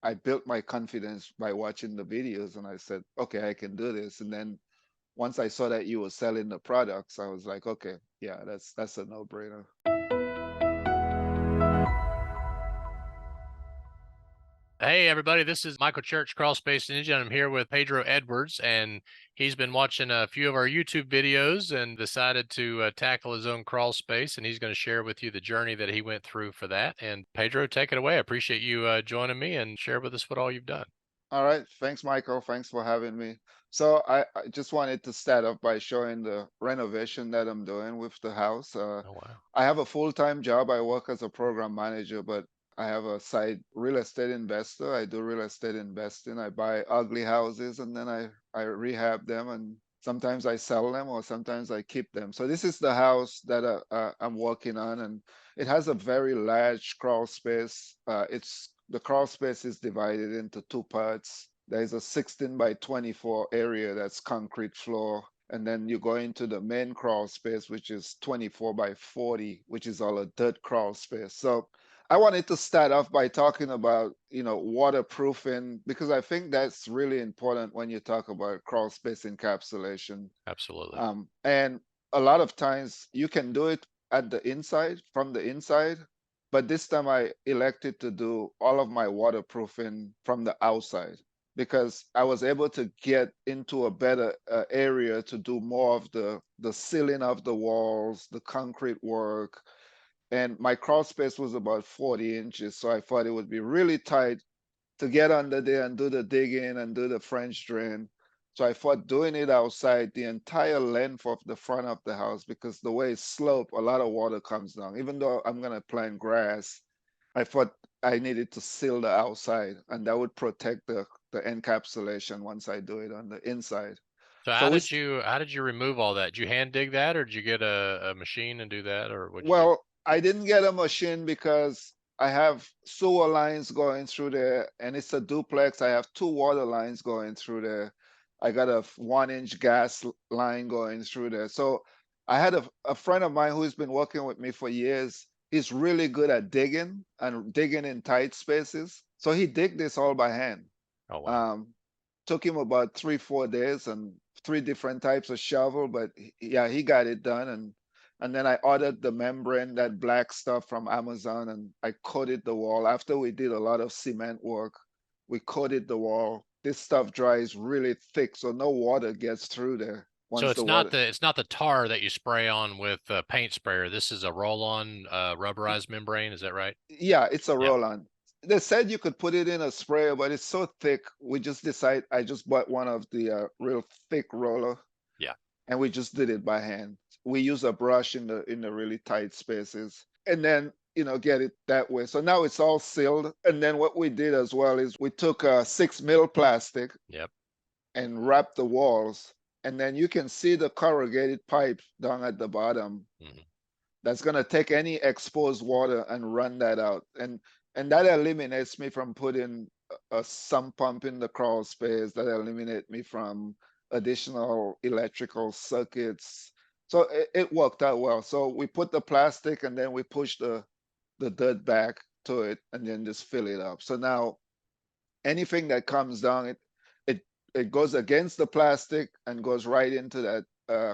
I built my confidence by watching the videos, and I said, okay, I can do this. And then once I saw that you were selling the products, I was like, okay, yeah, that's a no-brainer. Hey everybody, this is Michael Church, Crawl Space Ninja, and I'm here with Pedro Edwards, and he's been watching a few of our YouTube videos and decided to tackle his own crawl space, and he's going to share with you the journey that he went through for that. And Pedro, take it away. I appreciate you joining me and share with us what all you've done. All right, thanks, Michael. Thanks for having me. So I just wanted to start off by showing the renovation that I'm doing with the house. Oh wow. I have a full-time job. I work as a program manager, but I have a side real estate investor. I do real estate investing. I buy ugly houses and then I rehab them, and sometimes I sell them or sometimes I keep them. So this is the house that I'm working on, and it has a very large crawl space. The crawl space is divided into two parts. There's a 16 by 24 area that's concrete floor. And then you go into the main crawl space, which is 24 by 40, which is all a dirt crawl space. So I wanted to start off by talking about, waterproofing, because I think that's really important when you talk about crawl space encapsulation. Absolutely. And a lot of times you can do it at the inside, from the inside, but this time I elected to do all of my waterproofing from the outside because I was able to get into a better area to do more of the sealing of the walls, the concrete work, and my crawl space was about 40 inches, so I thought it would be really tight to get under there and do the digging and do the French drain. So I thought doing it outside the entire length of the front of the house, because the way it's sloped, a lot of water comes down. Even though I'm gonna plant grass, I thought I needed to seal the outside, and that would protect the encapsulation once I do it on the inside. So So how did you remove all that? Did you hand dig that, or did you get a machine and do that, or what'd you do? well, I didn't get a machine because I have sewer lines going through there, and it's a duplex. I have two water lines going through there. I got a 1 inch gas line going through there. So I had a friend of mine who's been working with me for years. He's really good at digging and digging in tight spaces. So he digged this all by hand. Oh wow. Um, Took him about 3, 4 days and three different types of shovel, but yeah, he got it done. And then I ordered the membrane, that black stuff from Amazon, and I coated the wall. After we did a lot of cement work, we coated the wall. This stuff dries really thick, so no water gets through there So once the water. it's not the tar that you spray on with a paint sprayer. This is a roll-on rubberized membrane. Is that right? Yeah, it's a Yeah. roll-on. They said you could put it in a sprayer, but it's so thick. I just bought one of the real thick roller, Yeah. and we just did it by hand. We use a brush in the really tight spaces, and then get it that way. So now it's all sealed. And then what we did as well is we took a 6 mil plastic Yep. and wrapped the walls, and then you can see the corrugated pipe down at the bottom. Mhm. That's gonna take any exposed water and run that out, and that eliminates me from putting a sump pump in the crawl space. That eliminates me from additional electrical circuits. So it worked out well. So we put the plastic and then we push the dirt back to it and then just fill it up. So now anything that comes down, it it goes against the plastic and goes right into that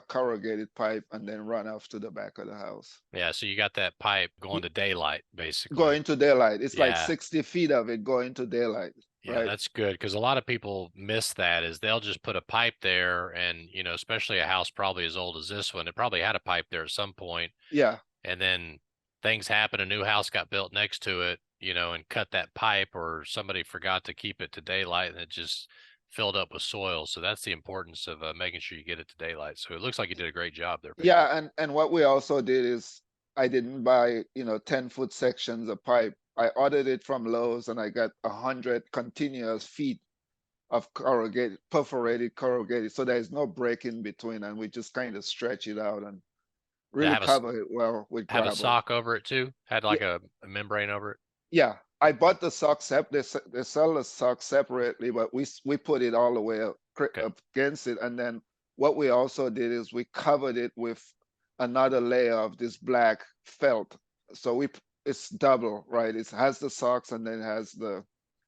corrugated pipe and then run off to the back of the house. Yeah. So you got that pipe going to daylight, basically. Going to daylight. It's like Yeah. 60 feet of it going to daylight, Yeah, right? that's good because a lot of people miss that is they'll just put a pipe there and, especially a house probably as old as this one, it probably had a pipe there at some point, Yeah, and then things happen, a new house got built next to it, and cut that pipe, or somebody forgot to keep it to daylight and it just filled up with soil. So that's the importance of making sure you get it to daylight. So it looks like you did a great job there, Pedro. yeah, and what we also did is I didn't buy 10-foot sections of pipe. I ordered it from Lowe's and I got 100 continuous feet of corrugated, perforated corrugated, so there's no break in between, and we just kind of stretch it out and Did it really cover it well with have a gravel. sock over it too? Had Yeah, like a membrane over it? yeah. I Yeah. bought the socks they sell the socks separately, but we put it all the way Okay. up against it, and then what we also did is we covered it with another layer of this black felt. So it's double, right? It has the socks and then it has the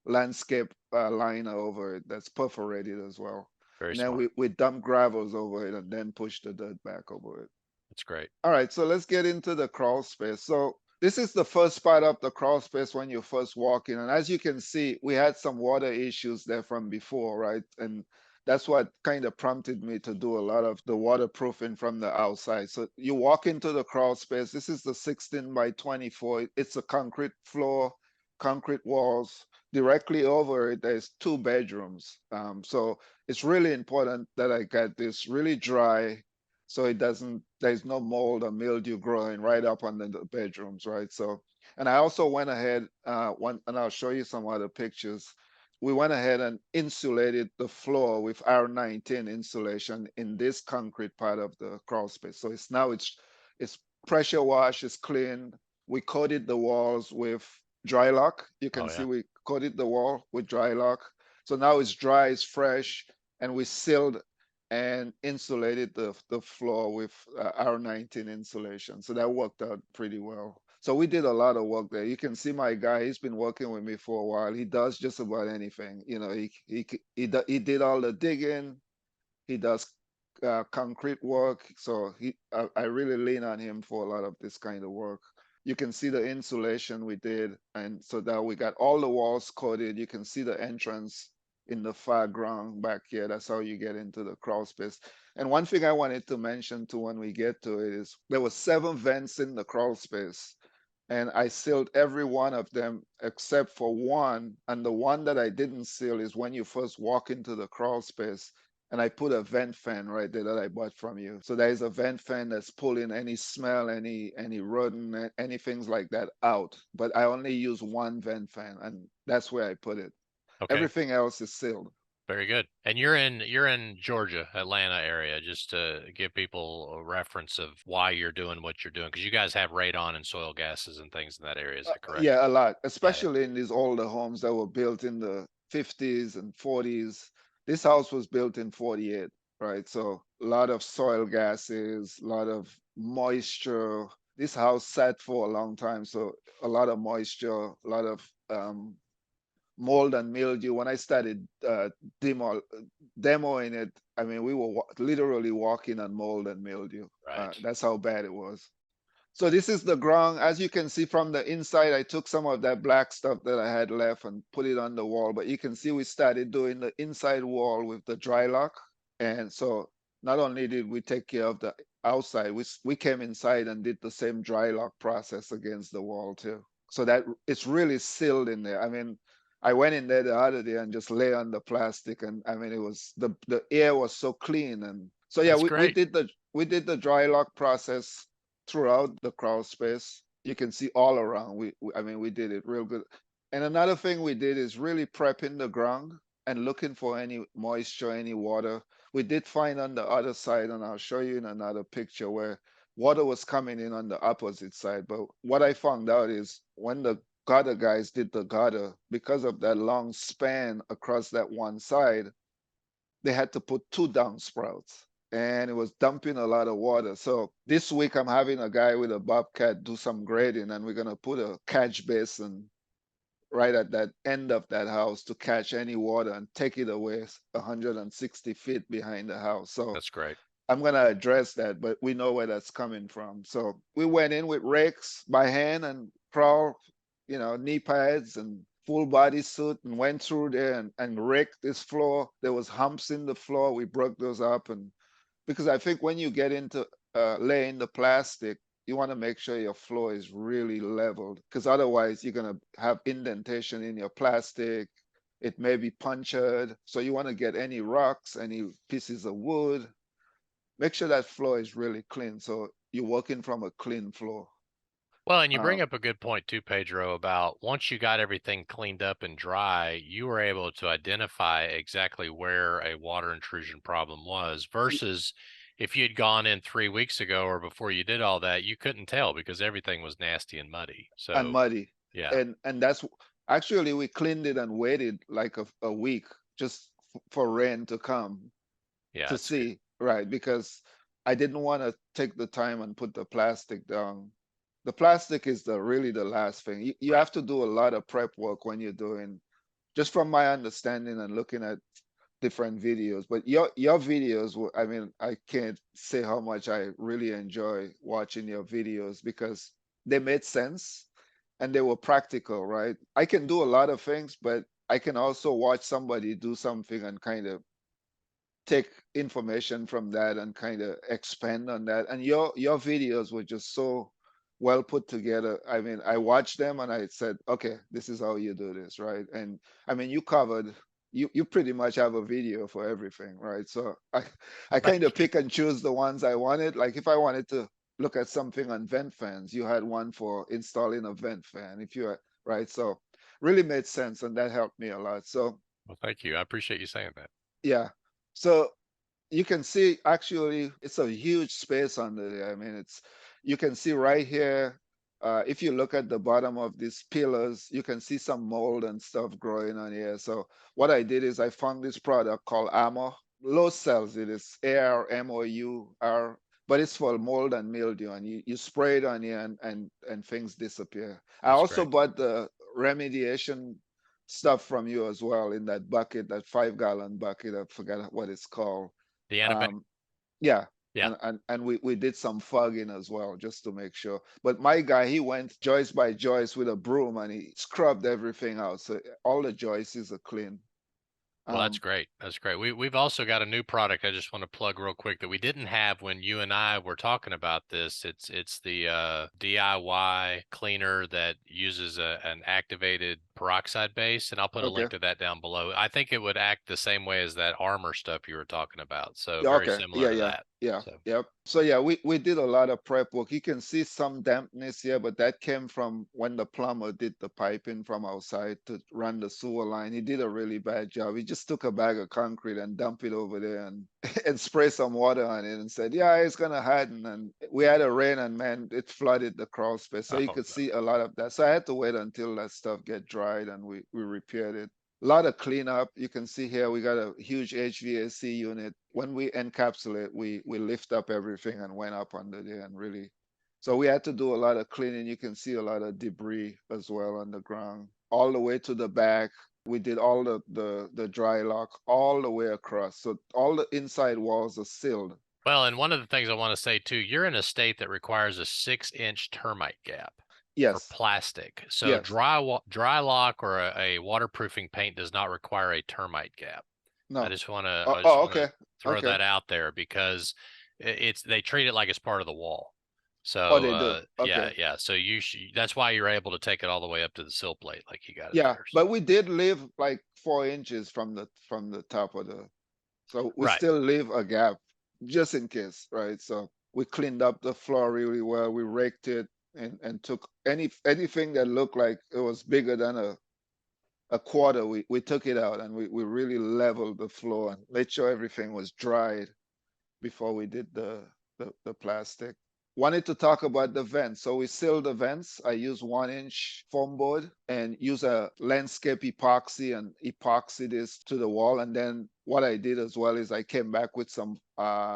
landscape liner over it that's perforated as well. Very And then smart. we dump gravels over it and then push the dirt back over it. That's great. All right, so let's get into the crawl space. So this is the first part of the crawl space when you first walk in. And as you can see, we had some water issues there from before, right? And that's what kind of prompted me to do a lot of the waterproofing from the outside. So you walk into the crawl space. This is the 16 by 24. It's a concrete floor, concrete walls. Directly over it, there's 2 bedrooms. So it's really important that I get this really dry so it doesn't, there's no mold or mildew growing right up under the bedrooms, right? So, and I also went ahead, and I'll show you some other pictures. We went ahead and insulated the floor with R19 insulation in this concrete part of the crawl space. So it's pressure wash, it's clean. We coated the walls with dry lock. You can see we coated the wall with dry lock. So now it's dry, it's fresh, and we sealed and insulated the floor with R19 insulation. So that worked out pretty well. So we did a lot of work there. You can see my guy, he's been working with me for a while. He does just about anything. You know, he did all the digging. He does concrete work. So I really lean on him for a lot of this kind of work. You can see the insulation we did. And so that we got all the walls coated. You can see the entrance in the far ground back here. That's how you get into the crawl space. And one thing I wanted to mention too when we get to it is there were 7 vents in the crawl space. And I sealed every one of them except for one. And the one that I didn't seal is when you first walk into the crawl space. And I put a vent fan right there that I bought from you. So there is a vent fan that's pulling any smell, any rodent, any things like that out. But I only use one vent fan, and that's where I put it. Okay. Everything else is sealed. Very good. And you're in Georgia, Atlanta area, just to give people a reference of why you're doing what you're doing, because you guys have radon and soil gases and things in that area. Is that correct? Yeah, a lot, especially in these older homes that were built in the 50s and 40s. This house was built in 48, right? So a lot of soil gases, a lot of moisture. This house sat for a long time, so a lot of moisture, a lot of mold and mildew. When I started demoing it, I mean, we were literally walking on mold and mildew. Right. That's how bad it was. So this is the ground. As you can see from the inside, I took some of that black stuff that I had left and put it on the wall. But you can see we started doing the inside wall with the dry lock. And so not only did we take care of the outside, we came inside and did the same dry lock process against the wall too. So that it's really sealed in there. I mean, I went in there the other day and just lay on the plastic, and I mean, it was the air was so clean. And so yeah, we did the dry lock process throughout the crawl space. You can see all around. I mean, we did it real good. And another thing we did is really prepping the ground and looking for any moisture, any water. We did find on the other side, and I'll show you in another picture, where water was coming in on the opposite side. But what I found out is when the gutter guys did the gutter, because of that long span across that one side, they had to put 2 downspouts, and it was dumping a lot of water. So this week I'm having a guy with a bobcat do some grading, and we're gonna put a catch basin right at that end of that house to catch any water and take it away 160 feet behind the house. So that's great. I'm gonna address that, but we know where that's coming from. So we went in with rakes by hand and crawl, knee pads and full body suit, and went through there and raked this floor. There was humps in the floor. We broke those up, and because I think when you get into laying the plastic, you want to make sure your floor is really leveled, because otherwise you're going to have indentation in your plastic. It may be punctured. So you want to get any rocks, any pieces of wood. Make sure that floor is really clean, so you're working from a clean floor. Well, and you bring up a good point too, Pedro, about once you got everything cleaned up and dry, you were able to identify exactly where a water intrusion problem was, versus if you had gone in 3 weeks ago or before you did all that, you couldn't tell because everything was nasty and muddy. So and muddy. Yeah. And that's actually, we cleaned it and waited like a week just for rain to come to see. Good. Right, because I didn't want to take the time and put the plastic down. The plastic is really the last thing. You have to do a lot of prep work when you're doing just from my understanding and looking at different videos. But your videos, I mean, I can't say how much I really enjoy watching your videos because they made sense and they were practical, right? I can do a lot of things, but I can also watch somebody do something and kind of take information from that and kind of expand on that. And your videos were just so well put together. I mean, I watched them and I said, okay, this is how you do this, right? And I mean, you pretty much have a video for everything, right? So I Thank kind of you. pick and choose the ones I wanted. Like if I wanted to look at something on vent fans, you had one for installing a vent fan. If you right, so really made sense and that helped me a lot. So Well, thank you. I appreciate you saying that. yeah. So you can see actually it's a huge space under there. I mean, you can see right here. If you look at the bottom of these pillars, you can see some mold and stuff growing on here. So what I did is I found this product called Armor. Low sells it. It's ARMOUR, but it's for mold and mildew. And you spray it on here and things disappear. I That's also great. bought the remediation stuff from you as well in that bucket, that 5 gallon bucket. I forgot what it's called. The antibiotic. um, yeah, Yeah. and we did some fogging as well just to make sure. But my guy, he went joist by joist with a broom and he scrubbed everything out, so all the joists are clean. Well, that's Um, great. That's great. We've also got a new product I just want to plug real quick that we didn't have when you and I were talking about this. It's the DIY cleaner that uses an activated peroxide base, and I'll put a okay. link to that down below. I think it would act the same way as that armor stuff you were talking about. So Yeah, very okay. similar Yeah, to yeah, that. yeah, So yep. So yeah, we did a lot of prep work. You can see some dampness here, but that came from when the plumber did the piping from outside to run the sewer line. He did a really bad job. He just took a bag of concrete and dumped it over there and and spray some water on it and said, "Yeah, it's gonna harden." And we had a rain and man, it flooded the crawl space. So you oh could no. see a lot of that. So I had to wait until that stuff get dried and we repaired it. A lot of cleanup. You can see here we got a huge HVAC unit. When we encapsulate, we lift up everything and went up under there and really. So we had to do a lot of cleaning. You can see a lot of debris as well on the ground. All the way to the back. We did all the dry lock all the way across. So all the inside walls are sealed. Well, and one of the things I want to say too, you're in a state that requires a 6-inch termite gap for Yes, plastic. So yes. dry lock or a waterproofing paint does not require a termite gap. No. I just Oh, want to okay. throw Okay. that out there because it's they treat it like it's part of the wall. Oh, So they do. yeah, Okay. yeah. So that's why you're able to take it all the way up to the sill plate like you got it Yeah, there. So. but we did leave like 4 inches from the top of the, so we Right. still leave a gap just in case, right? So we cleaned up the floor really well. We raked it and took anything that looked like it was bigger than a quarter. We took it out and we really leveled the floor and made sure everything was dried before we did the plastic. Wanted to talk about the vents. So we sealed the vents. I use 1 inch foam board and use a landscape epoxy and epoxy this to the wall. And then what I did as well is I came back with some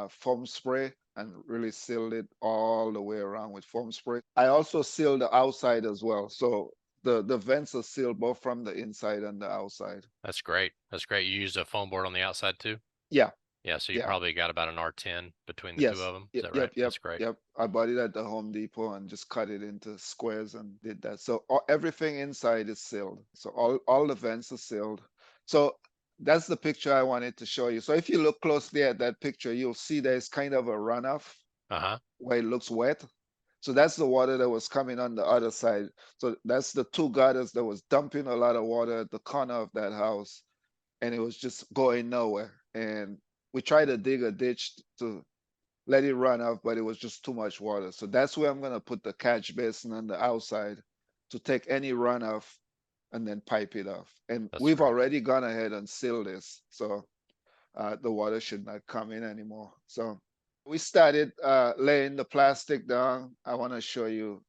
foam spray and really sealed it all the way around with foam spray. I also sealed the outside as well. So the vents are sealed both from the inside and the outside. That's great. That's great. You used a foam board on the outside too? Yeah, Yeah, so you yeah. probably got about an R10 between the two Yes. of them. Is Yep. that right? Yep. Yep. That's great. Yep. I bought it at the Home Depot and just cut it into squares and did that. So everything inside is sealed. So all the vents are sealed. So that's the picture I wanted to show you. So if you look closely at that picture, you'll see there's kind of a runoff Uh-huh. where it looks wet. So that's the water that was coming on the other side. So that's the two gutters that was dumping a lot of water at the corner of that house, and it was just going nowhere. And we tried to dig a ditch to let it run off, but it was just too much water. So that's where I'm gonna put the catch basin on the outside to take any runoff and then pipe it off. And That's we've great. already gone ahead and sealed this, so the water should not come in anymore. So we started laying the plastic down. I want to show you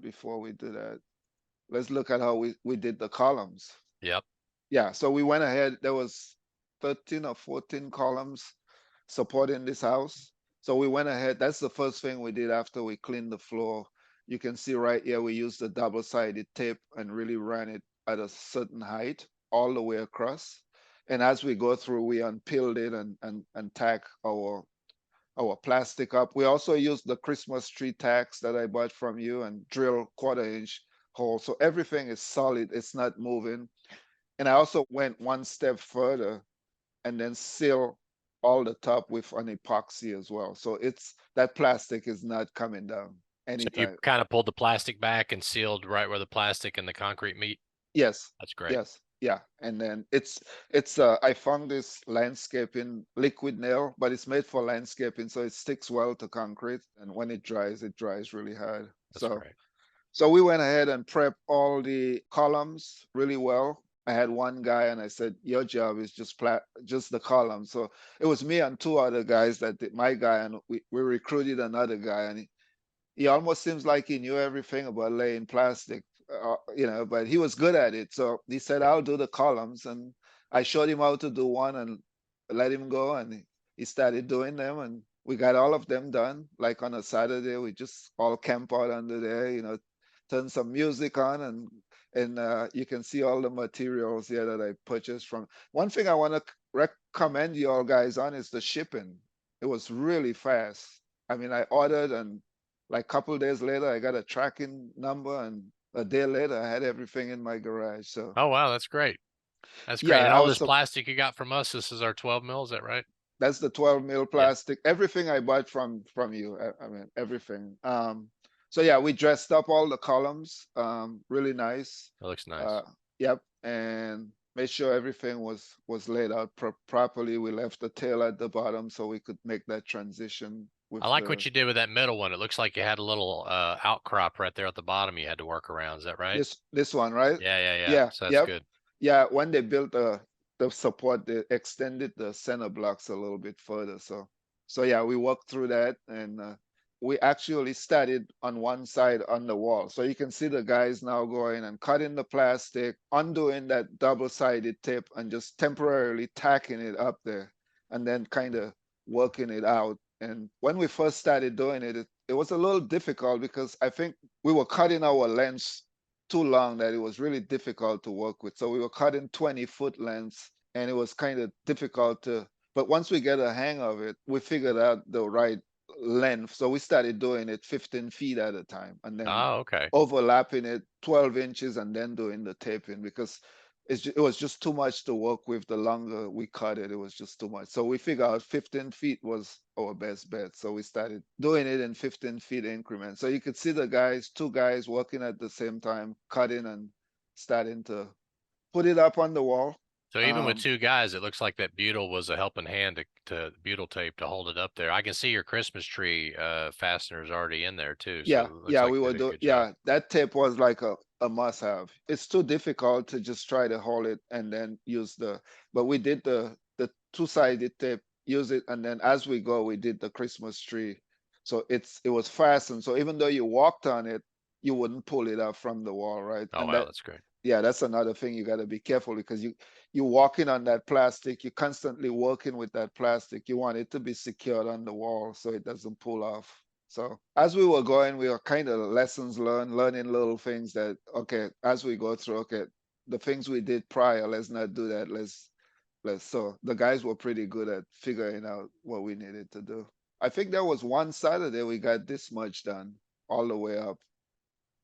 before we do that. Let's look at how we did the columns. Yep. Yeah, so we went ahead. There was 13 or 14 columns supporting this house. So we went ahead. That's the first thing we did after we cleaned the floor. You can see right here, we used the double-sided tape and really ran it at a certain height. all the way across. And as we go through, we unpeeled it and tack our plastic up. We also used the Christmas tree tacks that I bought from you and drill 1/4 inch hole. So everything is solid, it's not moving. And I also went one step further and then seal all the top with an epoxy as well. So it's that plastic is not coming down So you anytime. kind of pulled the plastic back and sealed right where the plastic and the concrete meet. Yes. That's great. Yes. Yeah. And then it's I found this landscaping liquid nail, but it's made for landscaping, so it sticks well to concrete. And when it dries really hard. That's great. So we went ahead and prepped all the columns really well. I had one guy and I said, your job is just the column. So it was me and two other guys that did my guy, and we recruited another guy, and he almost seems like he knew everything about laying plastic, but he was good at it. So he said, I'll do the columns. And I showed him how to do one and let him go. And he started doing them. And we got all of them done. Like on a Saturday, we just all camp out under there, turn some music on. And you can see all the materials here that I purchased from. One thing I want to recommend you all guys on is the shipping. It was really fast. I mean, I ordered, and like a couple days later, I got a tracking number, and a day later, I had everything in my garage. So, Oh, wow, that's great. That's great. yeah, And I all was this plastic you got from us, this is our 12 mil, is that right? that's the 12 mil Yeah. plastic. Everything I bought from you. I mean, everything. So yeah, we dressed up all the columns, really nice. That looks nice. Yep, and made sure everything was laid out properly. We left the tail at the bottom so we could make that transition with I like what you did with that middle one. It looks like you had a little outcrop right there at the bottom you had to work around. Is that right? this one, right? Yeah. Yeah, So that's yep. good. Yeah, when they built the support, they extended the center blocks a little bit further. So yeah, we walked through that, and we actually started on one side on the wall. So you can see the guys now going and cutting the plastic, undoing that double-sided tape, and just temporarily tacking it up there, and then kind of working it out. And when we first started doing it, it was a little difficult because I think we were cutting our lengths too long that it was really difficult to work with. So we were cutting 20-foot lengths, and it was kind of difficult but once we get a hang of it, we figured out the right length. So we started doing it 15 feet at a time, and then Okay. overlapping it 12 inches and then doing the taping, because it was just too much to work with. The longer we cut it, it was just too much. So we figured out 15 feet was our best bet. So we started doing it in 15 feet increments. So you could see two guys working at the same time, cutting and starting to put it up on the wall. So even with two guys, it looks like that butyl was a helping hand to butyl tape to hold it up there. I can see your Christmas tree fasteners already in there too. So it looks like we they were did a doing, good job. that tape was like a must have. It's too difficult to just try to hold it and then use but we did the two-sided tape, use it, and then as we go, we did the Christmas tree. So it was fastened. So even though you walked on it, you wouldn't pull it up from the wall, right? Oh, And wow, that's great. yeah, that's another thing you got to be careful, because you're walking on that plastic, you're constantly working with that plastic. You want it to be secured on the wall so it doesn't pull off. So as we were going, we were kind of lessons learned, learning little things that, okay, as we go through, okay, the things we did prior, let's not do that. So the guys were pretty good at figuring out what we needed to do. I think there was one Saturday we got this much done all the way up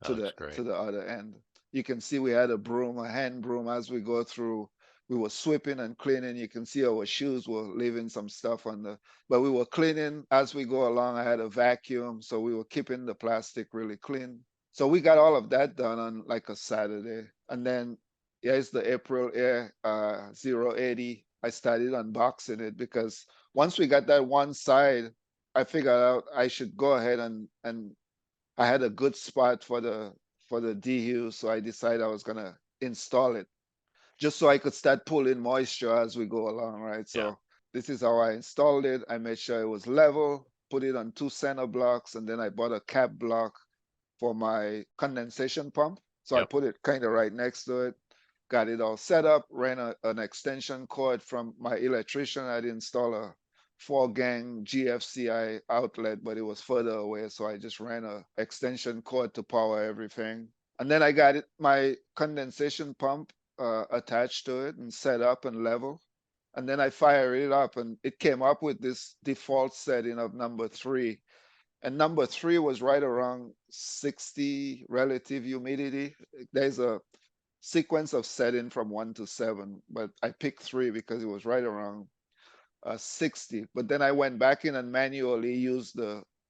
That looks great. to the other end. You can see we had a hand broom as we go through. We were sweeping and cleaning. You can see our shoes were leaving some stuff but we were cleaning as we go along. I had a vacuum, so we were keeping the plastic really clean. So we got all of that done on like a Saturday. And then here's the April Air 080. I started unboxing it because once we got that one side, I figured out I should go ahead and I had a good spot for the dehu, so I decided I was gonna install it just so I could start pulling moisture as we go along, right? So this is how I installed it. I made sure it was level, put it on 2 center blocks, and then I bought a cap block for my condensation pump. So I put it kind of right next to it, got it all set up, ran an extension cord from my electrician. I'd install a 4-gang GFCI outlet, but it was further away. So I just ran a extension cord to power everything. And then I got my condensation pump attached to it and set up and level. And then I fire it up and it came up with this default setting of number 3. And number 3 was right around 60 relative humidity. There's a sequence of setting from 1 to 7, but I picked 3 because it was right around 60. But then I went back in and manually used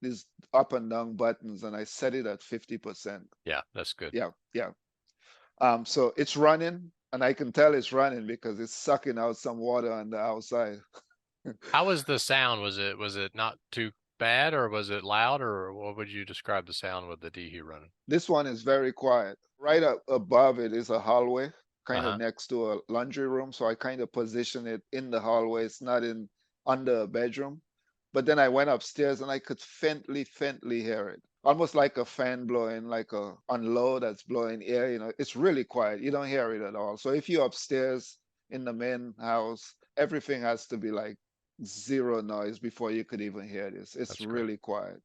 these up and down buttons and I set it at 50%. Yeah, that's good. Yeah, yeah. So it's running and I can tell it's running because it's sucking out some water on the outside. How was the sound? Was it not too bad, or was it loud, or what would you describe the sound with the Dehu running? This one is very quiet. Right up above it is a hallway, kind of Uh-huh. next to a laundry room. So I kind of position it in the hallway. It's not in under a bedroom. But then I went upstairs and I could faintly hear it. Almost like a fan blowing, like a on low that's blowing air. It's really quiet. You don't hear it at all. So if you're upstairs in the main house, everything has to be like zero noise before you could even hear this. It's That's great. really quiet.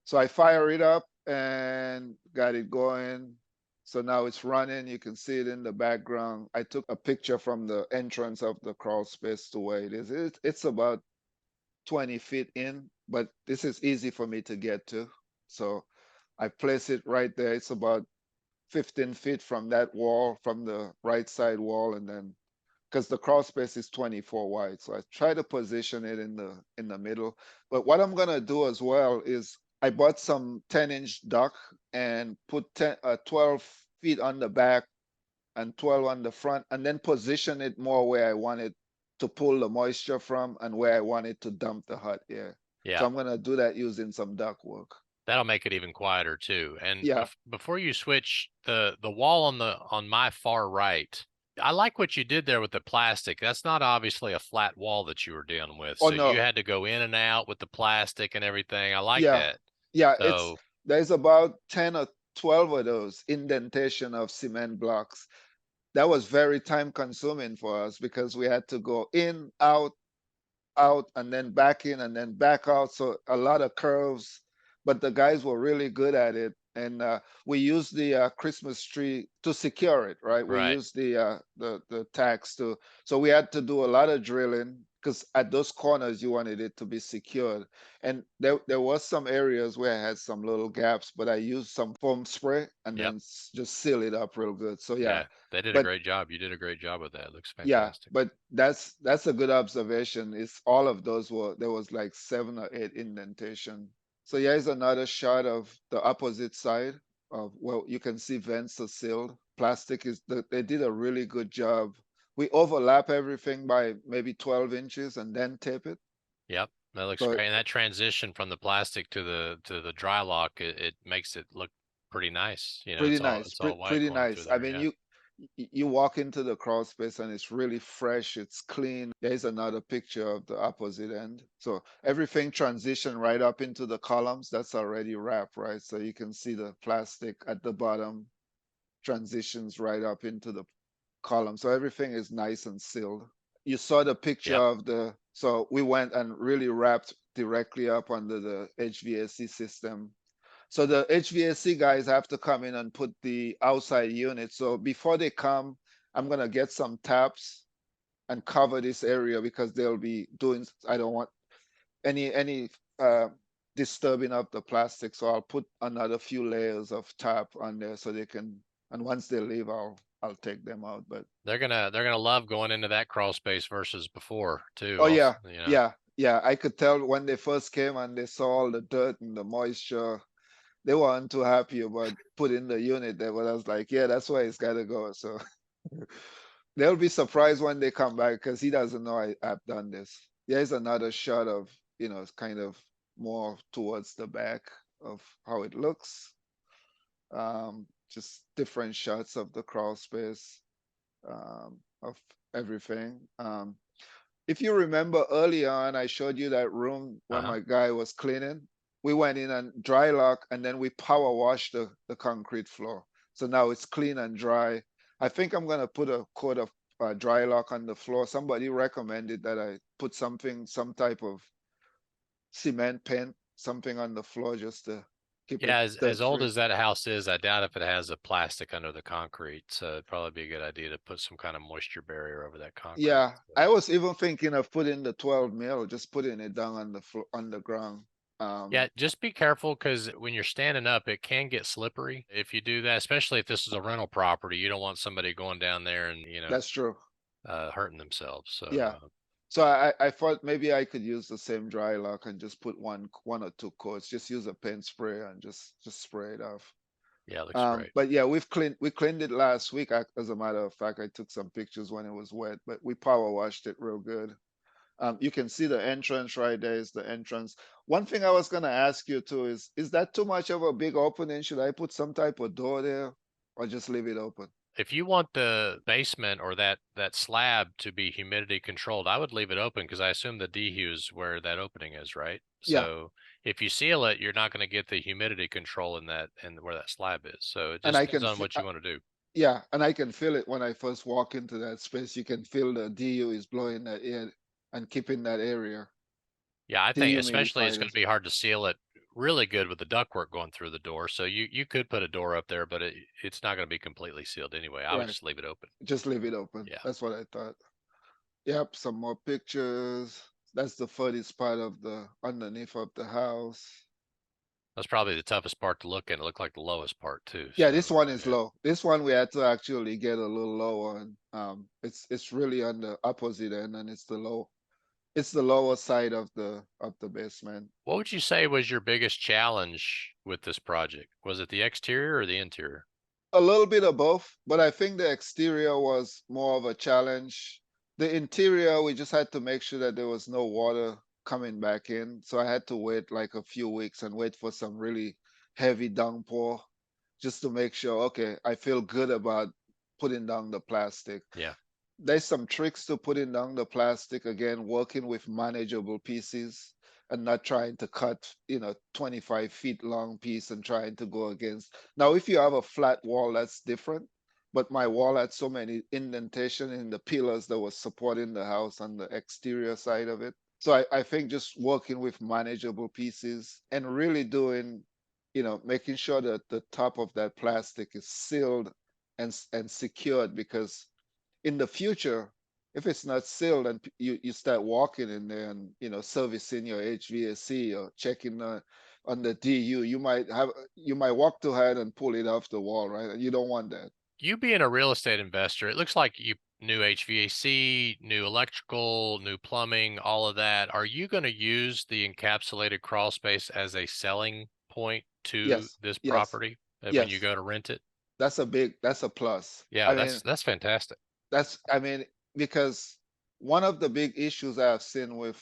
So I fire it up and got it going. So now it's running. You can see it in the background. I took a picture from the entrance of the crawl space to where it is. It's about 20 feet in, but this is easy for me to get to. So I place it right there. It's about 15 feet from that wall, from the right side wall, and then because the crawl space is 24 wide. So I try to position it in the middle. But what I'm gonna do as well is I bought some 10-inch duct and put 12 feet on the back and 12 on the front, and then position it more where I want it to pull the moisture from and where I want it to dump the hot air. So Yeah, I'm gonna do that using some duct work. that'll make it even quieter too. And Yeah, before you switch, the wall on my far right, I like what you did there with the plastic. That's not obviously a flat wall that you were dealing with, oh so you no, had to go in and out with the plastic and everything. I like yeah, that. yeah, So there's about 10 or 12 of those indentation of cement blocks. That was very time consuming for us because we had to go in, out, and then back in and then back out. So a lot of curves, but the guys were really good at it. And we used the Christmas tree to secure it, right? We right. used the tacks to, so we had to do a lot of drilling because at those corners you wanted it to be secured. And there was some areas where I had some little gaps, but I used some foam spray and Yep. then just seal it up real good. So yeah, Yeah. They did a but great job. You did a great job with that. It looks yeah, fantastic. but that's a good observation. It's all of those were there was like 7 or 8 indentation. So here's another shot of the opposite side of well, you can see vents are sealed. Plastic is they did a really good job. We overlap everything by maybe 12 inches and then tape it. Yep. That looks So great. And that transition from the plastic to the dry lock, it makes it look pretty nice. You know, pretty it's all nice, it's all white pretty going through nice. I there. mean, Yeah. you walk into the crawl space and it's really fresh, it's clean. There's another picture of the opposite end. So everything transition right up into the columns. That's already wrapped, right? So you can see the plastic at the bottom transitions right up into the column. So everything is nice and sealed. You saw the picture Yep. of so we went and really wrapped directly up under the HVAC system. So the HVAC guys have to come in and put the outside unit. So before they come, I'm gonna get some taps and cover this area because they'll be doing. I don't want any disturbing of the plastic. So I'll put another few layers of tap on there so they can. And once they leave, I'll take them out. But They're gonna love going into that crawl space versus before too. oh Also, yeah, you know. yeah. I could tell when they first came and they saw all the dirt and the moisture they weren't too happy about putting the unit there, but I was like, yeah, that's where it's got to go. So they'll be surprised when they come back because he doesn't know I've done this. Here's another shot of, it's kind of more towards the back of how it looks. Just different shots of the crawl space, of everything. If you remember early on, I showed you that room when Uh-huh. my guy was cleaning. We went in and dry lock and then we power washed the concrete floor. So now it's clean and dry. I think I'm gonna put a coat of dry lock on the floor. Somebody recommended that I put some type of cement paint, something on the floor just to keep it Yeah, dirt as old free. as that house is, I doubt if it has a plastic under the concrete. So it'd probably be a good idea to put some kind of moisture barrier over that concrete. Yeah, I was even thinking of putting the 12 mil, just putting it down on the floor, on the ground. Yeah, just be careful because when you're standing up, it can get slippery if you do that, especially if this is a rental property. You don't want somebody going down there and, That's true. hurting themselves. So, Yeah. So I thought maybe I could use the same dry lock and just put one or two coats. Just use a pen spray and just spray it off. yeah, it looks great. But yeah, we cleaned it last week. As a matter of fact, I took some pictures when it was wet, but we power washed it real good. You can see the entrance right there is the entrance. One thing I was gonna ask you too is that too much of a big opening? Should I put some type of door there or just leave it open? If you want the basement or that slab to be humidity controlled, I would leave it open because I assume the dehu is where that opening is, right? Yeah, So if you seal it, you're not going to get the humidity control in that and where that slab is. So it and just I depends can on what you want to do. yeah, and I can feel it when I first walk into that space. You can feel the DU is blowing that air and keeping that area Yeah, I think especially it's dehumidified going to as be well. hard to seal it really good with the ductwork going through the door. So you could put a door up there, but it's not going to be completely sealed anyway. I would Right. just leave it open. Just leave it open. Yeah. That's what I thought. Yep, some more pictures. That's the furthest part of the underneath of the house. That's probably the toughest part to look at. It looked like the lowest part too. Yeah, So this one is yeah. low. This one we had to actually get a little lower, and it's really on the opposite end, and it's the lower side of the basement. What would you say was your biggest challenge with this project? Was it the exterior or the interior? A little bit of both, but I think the exterior was more of a challenge. The interior, we just had to make sure that there was no water coming back in. So I had to wait like a few weeks and wait for some really heavy downpour just to make sure, okay, I feel good about putting down the plastic. Yeah. There's some tricks to putting down the plastic, again, working with manageable pieces and not trying to cut 25 feet long piece and trying to go against. Now if you have a flat wall, that's different, but my wall had so many indentation in the pillars that was supporting the house on the exterior side of it. So I think just working with manageable pieces and really doing, making sure that the top of that plastic is sealed and secured, because in the future, if it's not sealed and you start walking in there and servicing your HVAC or checking on the DU, you might walk too hard and pull it off the wall, right? And you don't want that. You being a real estate investor, it looks like you new HVAC, new electrical, new plumbing, all of that. Are you going to use the encapsulated crawl space as a selling point to Yes, this yes, property when you yes. go to rent it? That's a plus. Yeah, I mean, that's fantastic. I mean, because one of the big issues I've seen with,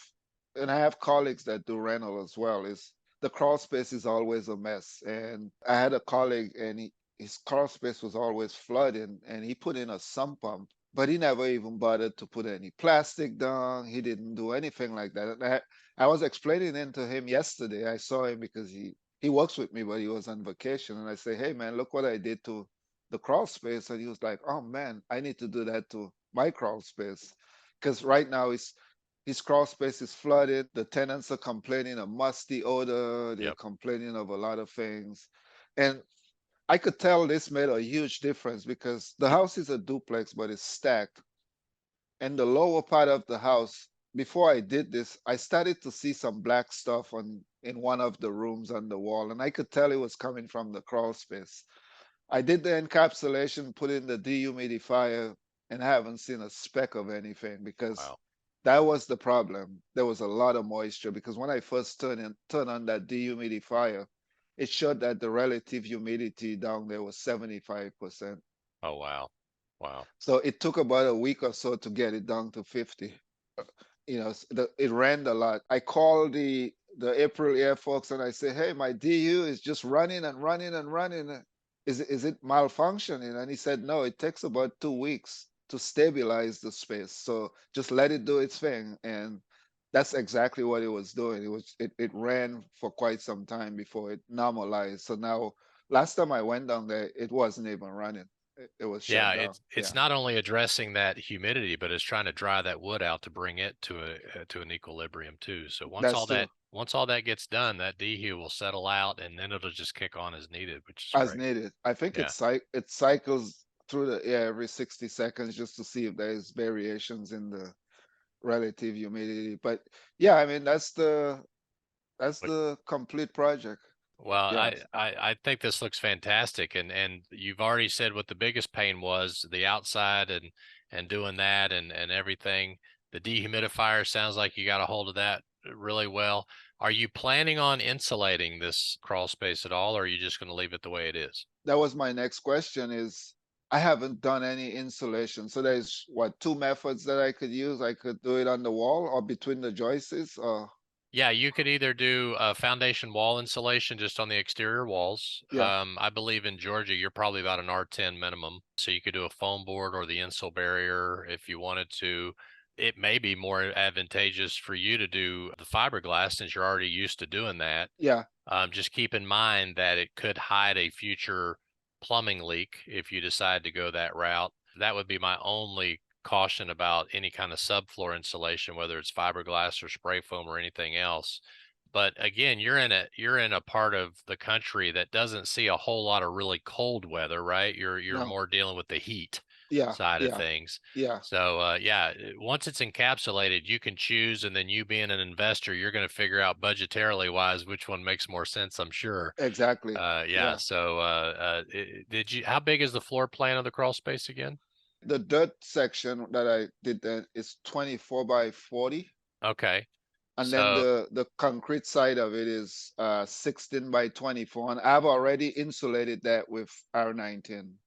and I have colleagues that do rental as well, is the crawl space is always a mess. And I had a colleague, and his crawl space was always flooding, and he put in a sump pump, but he never even bothered to put any plastic down. He didn't do anything like that. And I was explaining it to him yesterday. I saw him because he works with me, but he was on vacation, and I say, "Hey man, look what I did to the crawl space." And he was like, "Oh man, I need to do that to my crawl space." Because right now his crawl space is flooded. The tenants are complaining of musty odor. They're Yep. complaining of a lot of things. And I could tell this made a huge difference because the house is a duplex, but it's stacked. And the lower part of the house, before I did this, I started to see some black stuff on in one of the rooms on the wall, and I could tell it was coming from the crawl space. I did the encapsulation, put in the dehumidifier, and I haven't seen a speck of anything because Wow. that was the problem. There was a lot of moisture because when I first turned on that dehumidifier, it showed that the relative humidity down there was 75%. Oh, wow. Wow. So it took about a week or so to get it down to 50. It ran a lot. I called the April Air folks and I say, "Hey, my DU is just running and running and running. Is it malfunctioning?" And he said, "No, it takes about 2 weeks to stabilize the space. So just let it do its thing." And that's exactly what it was doing. It ran for quite some time before it normalized. So now last time I went down there, it wasn't even running. It was Yeah, shut down. it's Yeah, not only addressing that humidity, but it's trying to dry that wood out to bring it to an equilibrium too. So once that's all that true. once all that gets done, that dehu will settle out and then it'll just kick on as needed, which is as great. needed. I think Yeah. it cycles through the air every 60 seconds just to see if there's variations in the relative humidity. But yeah, I mean that's But the complete project. well, Yeah, I think this looks fantastic, and you've already said what the biggest pain was, the outside and doing that and everything. The dehumidifier sounds like you got a hold of that really well. Are you planning on insulating this crawl space at all, or are you just going to leave it the way it is? that was my next question is I haven't done any insulation. So there's what, two methods that I could use? I could do it on the wall or between the joists or Yeah, you could either do a foundation wall insulation just on the exterior walls. yeah, I believe in Georgia, you're probably about an R10 minimum. So you could do a foam board or the insul barrier if you wanted to. It may be more advantageous for you to do the fiberglass since you're already used to doing that. yeah, Just keep in mind that it could hide a future plumbing leak if you decide to go that route. That would be my only caution about any kind of subfloor insulation, whether it's fiberglass or spray foam or anything else. But again, you're in a part of the country that doesn't see a whole lot of really cold weather, right? You're no, more dealing with the heat yeah, side of yeah, things. yeah, So yeah, once it's encapsulated, you can choose, and then you being an investor, you're going to figure out budgetarily wise which one makes more sense, I'm sure. exactly. Yeah. Yeah. So did you? How big is the floor plan of the crawl space again? The dirt section that I did then is 24 by 40. Okay. And then So the concrete side of it is 16 by 24. And I've already insulated that with R19.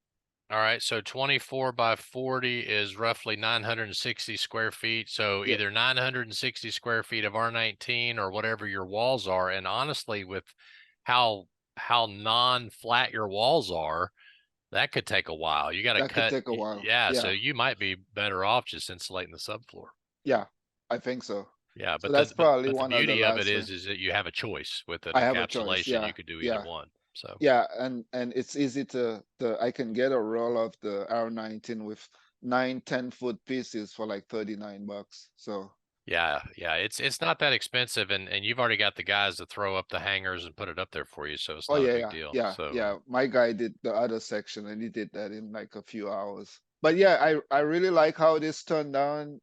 all right. So 24 by 40 is roughly 960 square feet. So Yeah, either 960 square feet of R19 or whatever your walls are. And honestly, with how non-flat your walls are, that could take a while. You got to that could cut. take a while. Yeah. So Yeah, you might be better off just insulating the subfloor. yeah, I think so. Yeah, So but that's probably the one of the beauty of it last thing. is that you have a choice with an I have a choice. encapsulation. You Yeah, could do either yeah, one. So yeah. And it's easy to I can get a roll of the R19 with 9, 10 foot pieces for like 39 bucks. So yeah, yeah, it's not that expensive, and you've already got the guys to throw up the hangers and put it up there for you, so it's oh not a yeah, big yeah, deal. yeah, So yeah. My guy did the other section and he did that in like a few hours. But yeah, I really like how this turned down.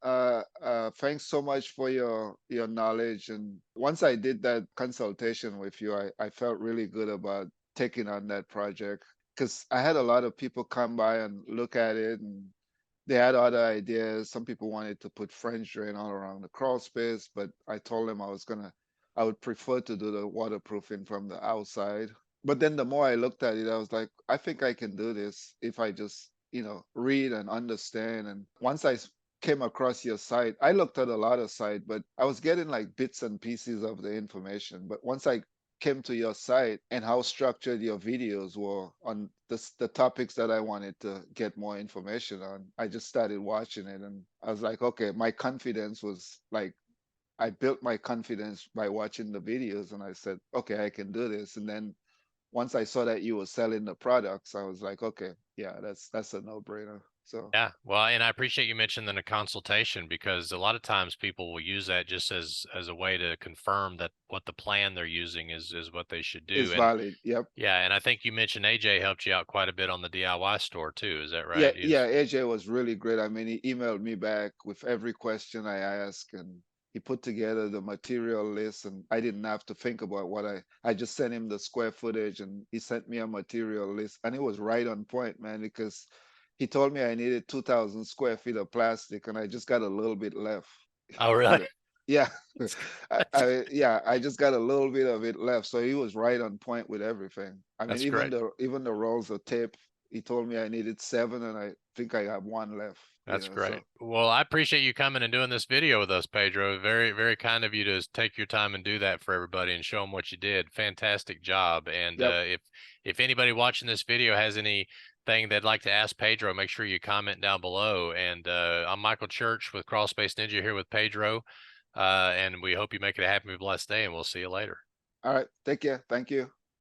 Thanks so much for your knowledge. And once I did that consultation with you, I felt really good about taking on that project because I had a lot of people come by and look at it and they had other ideas. Some people wanted to put French drain all around the crawl space, but I told them I would prefer to do the waterproofing from the outside. But then the more I looked at it, I was like, I think I can do this if I just, read and understand. And once came across your site, I looked at a lot of site, but I was getting like bits and pieces of the information. But once I came to your site and how structured your videos were on the topics that I wanted to get more information on, I just started watching it and I was like, okay, my confidence was like, I built my confidence by watching the videos and I said, okay, I can do this. And then once I saw that you were selling the products, I was like, okay, yeah, that's a no-brainer. So yeah, well, and I appreciate you mentioning the consultation because a lot of times people will use that just as a way to confirm that what the plan they're using is what they should it's do. And valid. Yep. yeah, and I think you mentioned AJ helped you out quite a bit on the DIY store too. Is that Yeah, right? yeah, AJ was really great. I mean, he emailed me back with every question I asked and he put together the material list and I didn't have to think about what I just sent him the square footage and he sent me a material list and it was right on point, man, because he told me I needed 2,000 square feet of plastic and I just got a little bit left. Oh, really? You know, yeah, That's, that's I just got a little bit of it left. So he was right on point with everything. I mean, that's even great. the rolls of tape, he told me I needed 7 and I think I have one left, That's great. so Well, I appreciate you coming and doing this video with us, Pedro. Very, very kind of you to take your time and do that for everybody and show them what you did. Fantastic job. And yep. if anybody watching this video has anything they'd like to ask Pedro, make sure you comment down below. And I'm Michael Church with Crawl Space Ninja here with Pedro. And we hope you make it a happy, blessed day, and we'll see you later. All right. Take care. Thank you.